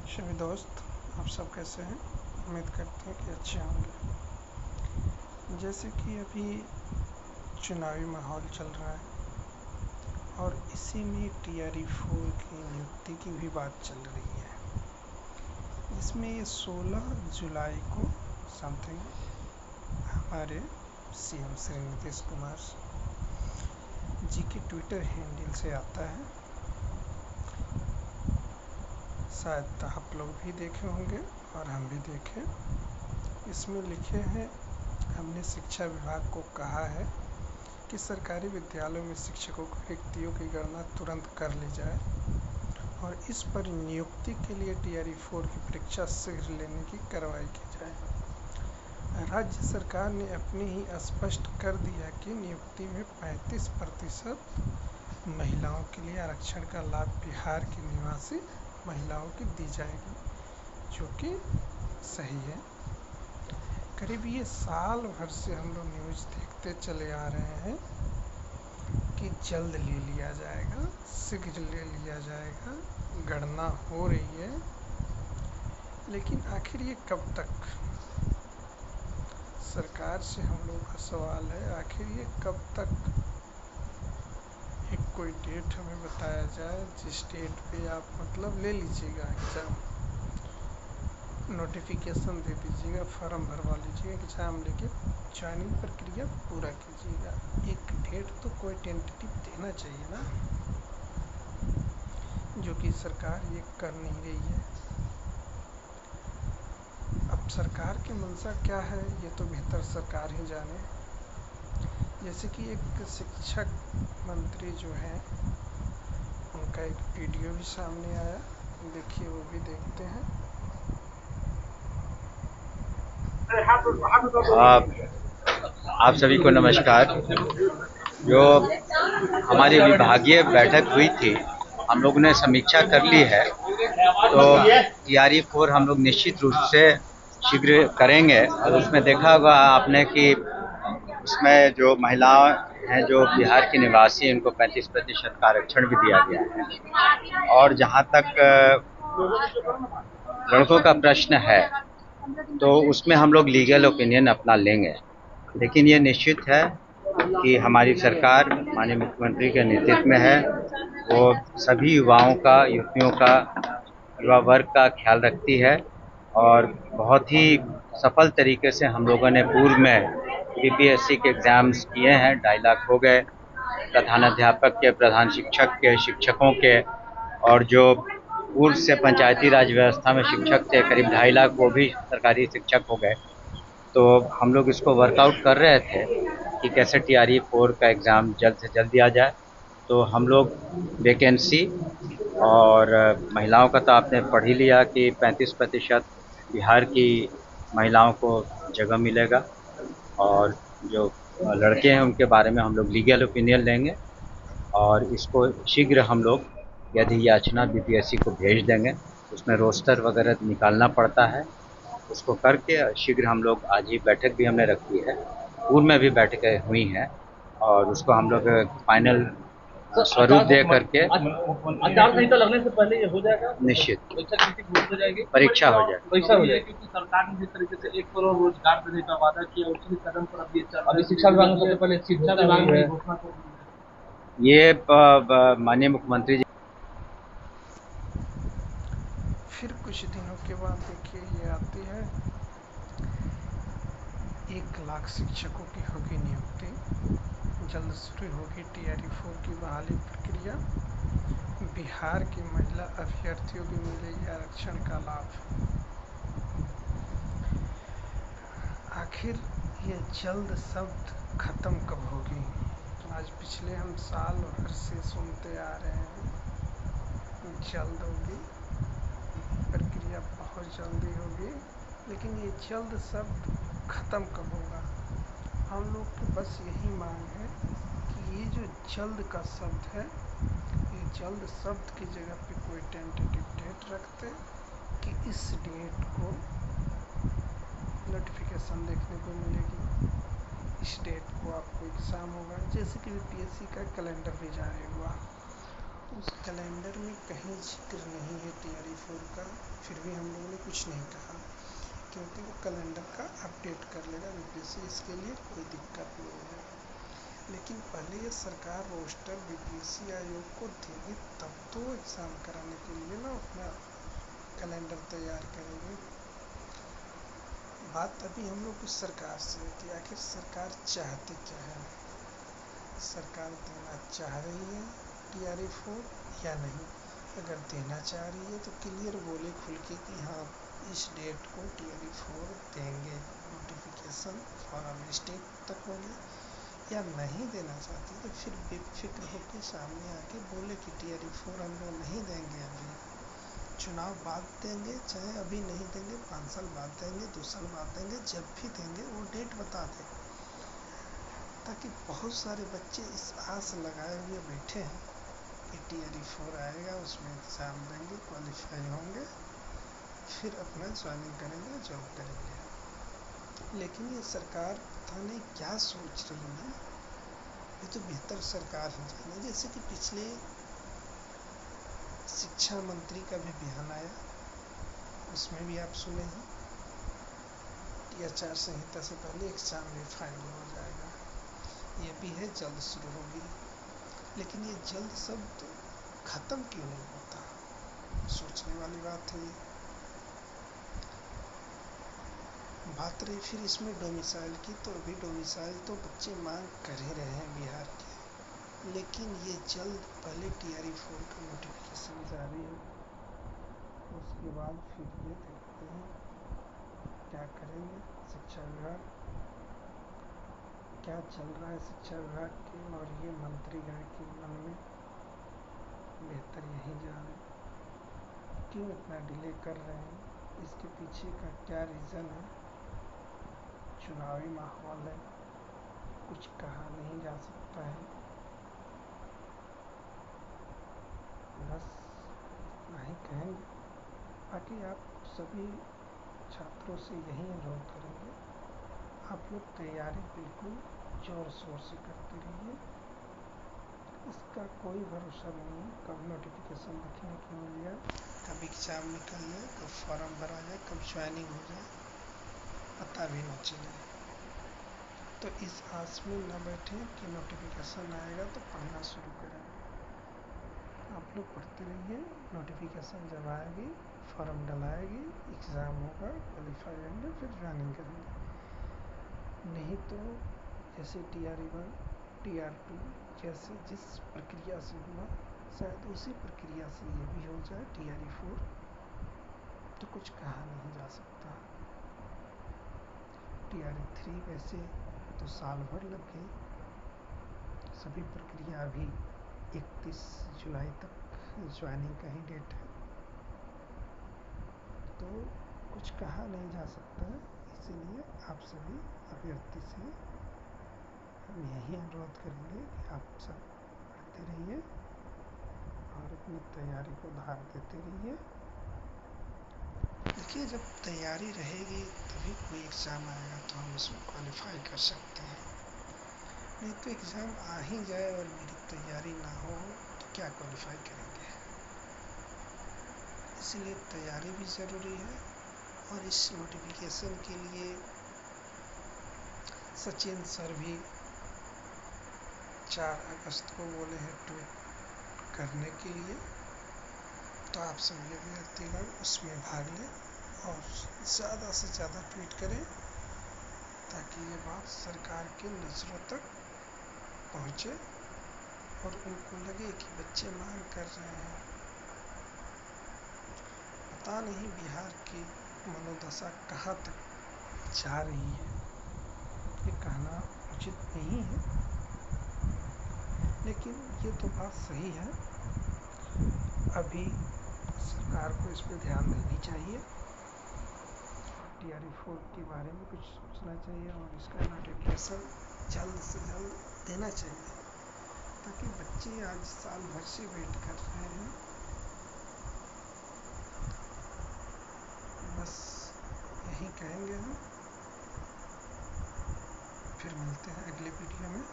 सभी दोस्त, आप सब कैसे हैं? उम्मीद करते हैं कि अच्छे होंगे। जैसे कि अभी चुनावी माहौल चल रहा है और इसी में TRE-4 की नियुक्ति की भी बात चल रही है, जिसमें ये 16 जुलाई को समथिंग हमारे CM श्री नीतीश कुमार जी के ट्विटर हैंडल से आता है। शायद आप लोग भी देखे होंगे और हम भी देखें। इसमें लिखे हैं, हमने शिक्षा विभाग को कहा है कि सरकारी विद्यालयों में शिक्षकों की रिक्तियों की गणना तुरंत कर ली जाए और इस पर नियुक्ति के लिए TRE-4 की परीक्षा शीघ्र लेने की कार्रवाई की जाए। राज्य सरकार ने अपने ही स्पष्ट कर दिया कि नियुक्ति में 35% महिलाओं के लिए आरक्षण का लाभ बिहार की निवासी महिलाओं की दी जाएगी, जो कि सही है। करीब ये साल भर से हम लोग न्यूज़ देखते चले आ रहे हैं कि जल्द ले लिया जाएगा, शीघ्र ले लिया जाएगा, गणना हो रही है, लेकिन आखिर ये कब तक? सरकार से हम लोगों का सवाल है, आखिर ये कब तक? एक कोई डेट हमें बताया जाए जिस डेट पे आप मतलब ले लीजिएगा एग्ज़ाम, नोटिफिकेशन दे दीजिएगा, फॉर्म भरवा लीजिएगा, एग्ज़ाम लेके ज्वाइनिंग प्रक्रिया पूरा कीजिएगा। एक डेट तो कोई टेंटेटिव देना चाहिए ना, जो कि सरकार ये कर नहीं रही है। अब सरकार की मंशा क्या है ये तो बेहतर सरकार ही जाने। जैसे कि एक शिक्षक मंत्री जो हैं, उनका एक वीडियो भी सामने आया, देखिए वो भी देखते हैं। आप सभी को नमस्कार। जो हमारी विभागीय बैठक हुई थी, हम लोगों ने समीक्षा कर ली है, तो TRE-4 हम लोग निश्चित रूप से शीघ्र करेंगे। और उसमें देखा होगा आपने कि उसमें जो महिलाएं हैं जो बिहार की निवासी हैं, उनको 35% का आरक्षण भी दिया गया है। और जहां तक लड़कों का प्रश्न है, तो उसमें हम लोग लीगल ओपिनियन अपना लेंगे, लेकिन ये निश्चित है कि हमारी सरकार माननीय मुख्यमंत्री के नेतृत्व में है, वो सभी युवाओं का, युवतियों का, युवा वर्ग का ख्याल रखती है। और बहुत ही सफल तरीके से हम लोगों ने पूर्व में BPSC के एग्ज़ाम्स किए हैं, 2.5 लाख हो गए, प्रधानाध्यापक के, प्रधान शिक्षक के, शिक्षकों के, और जो पूर्व से पंचायती राज व्यवस्था में शिक्षक थे करीब 2.5 लाख, वो भी सरकारी शिक्षक हो गए। तो हम लोग इसको वर्कआउट कर रहे थे कि कैसे TRE-4 का एग्ज़ाम जल्द से जल्द दिया जाए। तो हम लोग वैकेंसी और महिलाओं का तो आपने पढ़ ही लिया कि 35% बिहार की महिलाओं को जगह मिलेगा, और जो लड़के हैं उनके बारे में हम लोग लीगल ओपिनियन लेंगे और इसको शीघ्र हम लोग यदि याचना BPSC को भेज देंगे। उसमें रोस्टर वगैरह निकालना पड़ता है, उसको करके शीघ्र हम लोग, आज ही बैठक भी हमने रखी है, पूर्व में भी बैठकें हुई हैं, और उसको हम लोग फाइनल स्वरूप दे करके आचार संहिता लगने से पहले ये हो जाएगा। निश्चित परीक्षा हो जाएगी। परीक्षा हो जाएगी। क्योंकि सरकार ने जिस तरीके से 1 करोड़ रोजगार देने का वादा किया, उसी कदम पर अभी शिक्षा विभाग ने सबसे पहले शिक्षा विभाग ने घोषणा कर दी है। ये माननीय मुख्यमंत्री जी फिर कुछ दिनों के बाद देखिए ये आती है, 1 लाख शिक्षकों की होगी नियुक्ति, जल्द शुरू होगी TRE-4 की बहाली प्रक्रिया, बिहार की महिला अभ्यर्थियों को मिलेगी आरक्षण का लाभ। आखिर ये जल्द शब्द खत्म कब होगी? आज पिछले हम साल भर से सुनते आ रहे हैं, जल्द होगी प्रक्रिया, बहुत जल्दी होगी, लेकिन ये जल्द शब्द ख़त्म कब होगा? हम लोग की बस यही मांग है कि ये जो जल्द का शब्द है, ये जल्द शब्द की जगह पे कोई टेंटेटिव डेट रखते कि इस डेट को नोटिफिकेशन देखने को मिलेगी, इस डेट को आपको एग्ज़ाम होगा, जैसे कि BPSC का कैलेंडर भी जारी हुआ। उस कैलेंडर में कहीं जिक्र नहीं है TRE4 का, फिर भी हम लोगों ने कुछ नहीं कहा, क्योंकि वो कैलेंडर का अपडेट कर लेगा BPSC, इसके लिए कोई दिक्कत नहीं है। लेकिन पहले ये सरकार रोस्टर BPSC आयोग को देगी, तब तो एग्ज़ाम कराने के लिए ना अपना कैलेंडर तैयार करेंगे। बात अभी हम लोग की सरकार से है कि आखिर सरकार चाहती क्या है, सरकार देना चाह रही है TRE4 या नहीं। अगर देना चाह रही है तो क्लियर बोले खुल के कि हाँ इस डेट को TRE4 देंगे, नोटिफिकेशन फॉर्म स्टेट तक होगी। या नहीं देना चाहती तो फिर बेफिक्र होकर सामने आके बोले कि TRE4 हम लोग नहीं देंगे, अभी चुनाव बाद देंगे, चाहे अभी नहीं देंगे, 5 साल बाद देंगे, 2 साल बाद देंगे, जब भी देंगे वो डेट बता दें, ताकि बहुत सारे बच्चे इस आस लगाए हुए बैठे हैं कि TRE4 आएगा, उसमें एग्ज़ाम देंगे, क्वालिफाई होंगे, फिर अपना ज्वाइनिंग करेंगे, जॉब करेंगे। लेकिन ये सरकार पता नहीं क्या सोच रही है, ये तो बेहतर सरकार है जाने। जैसे कि पिछले शिक्षा मंत्री का भी बयान आया, उसमें भी आप सुने हैं कि आचार संहिता से पहले एग्ज़ाम भी फाइनल हो जाएगा, ये भी है जल्द शुरू होगी। लेकिन ये जल्द शब्द ख़त्म क्यों नहीं होता, सोचने वाली बात है ये। बात रही फिर इसमें डोमिसाइल की, तो अभी डोमिसाइल तो बच्चे मांग कर ही रहे हैं बिहार के, लेकिन ये जल्द पहले TRE4 का नोटिफिकेशन जारी है, उसके बाद फिर ये देखते हैं क्या करेंगे। शिक्षा विभाग क्या चल रहा है, शिक्षा विभाग के और ये मंत्रीगण के मन में, बेहतर यही जाने क्यों इतना डिले कर रहे हैं, इसके पीछे का क्या रीज़न है। चुनावी माहौल है, कुछ कहा नहीं जा सकता है। बस इतना ही कहेंगे। बाकी आप सभी छात्रों से यही अनुरोध करेंगे, आप लोग तैयारी बिल्कुल ज़ोर शोर से करते रहिए। इसका कोई भरोसा नहीं है कब नोटिफिकेशन देखने को मिल जाए, कब एग्ज़ाम निकल जाए, कब फॉर्म भरा जाए, कब ज्वाइनिंग हो जाए, पता भी न चले। तो इस आस में न बैठें कि नोटिफिकेशन आएगा तो पढ़ना शुरू करेंगे। आप लोग पढ़ते रहिए, नोटिफिकेशन जब आएगी, फॉर्म डलाएगी, एग्ज़ाम होगा, क्वालिफाई होंगे, फिर ज्वाइनिंग करेंगे। नहीं तो जैसे TRE1 TR2 जैसे जिस प्रक्रिया से हुआ, शायद उसी प्रक्रिया से ये भी हो जाए TRE4, तो कुछ कहा नहीं जा सकता। TRE3 वैसे तो साल भर लग गई, सभी प्रक्रिया अभी 31 जुलाई तक ज्वाइनिंग का ही डेट है, तो कुछ कहा नहीं जा सकता है। इसीलिए आप सभी अभ्यर्थी से हम यही अनुरोध करेंगे कि आप सब पढ़ते रहिए और अपनी तैयारी को धार देते रहिए। देखिए, जब तैयारी रहेगी तभी कोई एग्ज़ाम आएगा तो हम इसमें क्वालिफाई कर सकते हैं, नहीं तो एग्ज़ाम आ ही जाए और मेरी तैयारी ना हो तो क्या क्वालिफाई करेंगे। इसलिए तैयारी भी ज़रूरी है। और इस नोटिफिकेशन के लिए सचिन सर भी 4 अगस्त को बोले हैं ट्वीट करने के लिए, तो आप सभी अभ्यर्थीगण उसमें भाग लें और ज़्यादा से ज़्यादा ट्वीट करें, ताकि ये बात सरकार के नज़रों तक पहुँचे और उनको लगे कि बच्चे मांग कर रहे हैं। पता नहीं बिहार की मनोदशा कहाँ तक जा रही है, ये कहना उचित नहीं है, लेकिन ये तो बात सही है। अभी सरकार को इस पर ध्यान देनी चाहिए, TRE4 के बारे में कुछ सोचना चाहिए और इसका नोटिफिकेशन जल्द से जल्द देना चाहिए, ताकि बच्चे आज साल भर से वेट कर रहे हैं। बस यही कहेंगे हम, फिर मिलते हैं अगले वीडियो में।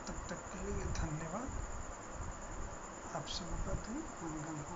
तब तक के लिए धन्यवाद। आप सबका दिन मंगल हो।